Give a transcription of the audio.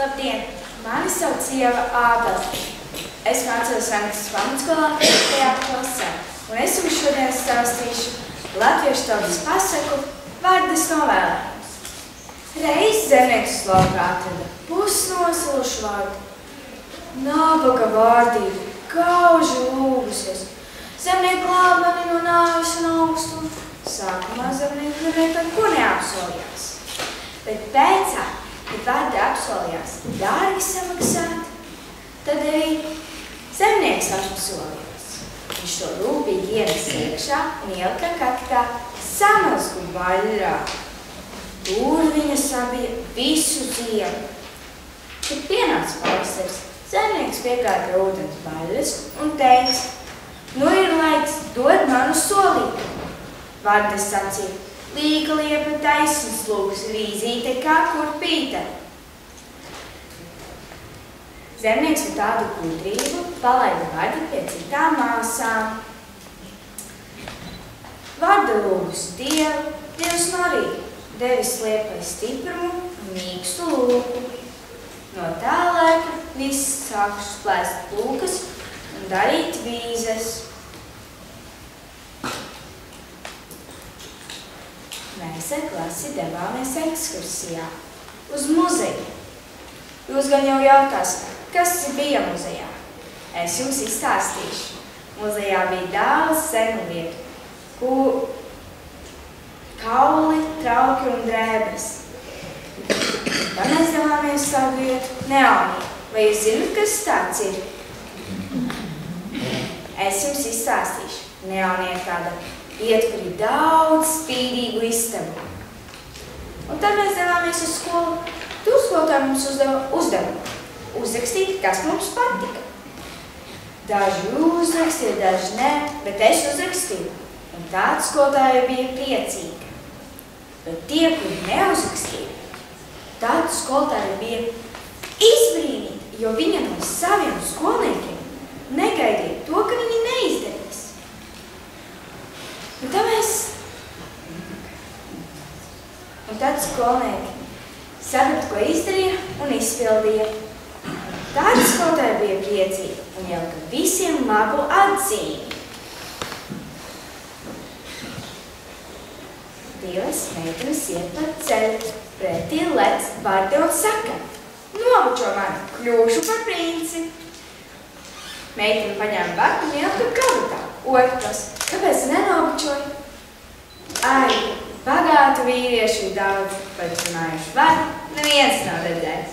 Labdien! Mani sauc Ieva Ābele. Es mācos Anglikas pamatskolā 5. klasē, un es jums šodien stāstīšu latviešu tautas pasaku Vardas novēlējums. Reiz zemnieks uz laukā atrada pusnosilušu vārdu. Nabaga vārdība, gauži lūgusies. Zemnieki glāb mani no nāves un augstuma. Sākumā zemnieki nevienu par ko neapsolījās. Bet pēcāk, kad Varda apsolījās dārgi samaksāt, tad arī zemnieks apsolījās. Viņš to rūpīgi ienesa iekšā un ielika kaktā samazgu vaļrā. Tur viņa sabija visu ziemu. Kad pienāca pavasaris, zemnieks piegāja pie ūdens vaļras un teica: "Nu ir laiks dot manu solīti." Varda sacīja: "Līga liepa taisns lūgs, rīzīte kā kurpīte." Zemnieks ar tādu gudrību palaida Vardu pie citām māsām. Varda lūgusi Dievu, Dievs no arī devis liepai stiprumu un mīkstu lūku. No tā laika viss sākušas plēst lūkas un darīt vīzes. Mēs ar klasi devāmies ekskursijā uz muzeju. Jūs gan jau jautās, kas bija muzejā? Es jums izstāstīšu. Muzejā bija daudz senu lietu, kauli, trauki un drēbes. Tad mēs devāmies uz tādu vietu Neonija. Vai jūs zināt, kas tāds ir? Es jums izstāstīšu. Neonija ir tāda vieta, kur ir daudz spīdīgu istabu. Un tad mēs devāmies uz skolu. Tur skolotāji mums uzdeva uzdevumu. Uzrakstīt, kas mums patika. Daži uzrakstīja, daži ne, bet es uzrakstīju. Un tāda skolotāja bija priecīga. Bet tie, kuri neuzrakstīja, tāda skolotāja bija izbrīnīta, jo viņa no saviem skolniekiem negaidīja to, ka viņi neizdarīs. Un tad skolnieki saprata, ko izdarīja un izpildīja. Tāda skolotāja bija priecīga un ielika visiem magu atzīmi. Divas meitenes iet pa ceļu, pretī lec Varda un saka: "Nobučo mani, kļūšu par princi." Meitene paņēma Vardu un ielika kabatā. Otrs: "Kāpēc nenobučoju?" Ai, bagātu vīriešu ir daudz, bet runājuši Vardu neviens nav redzējis.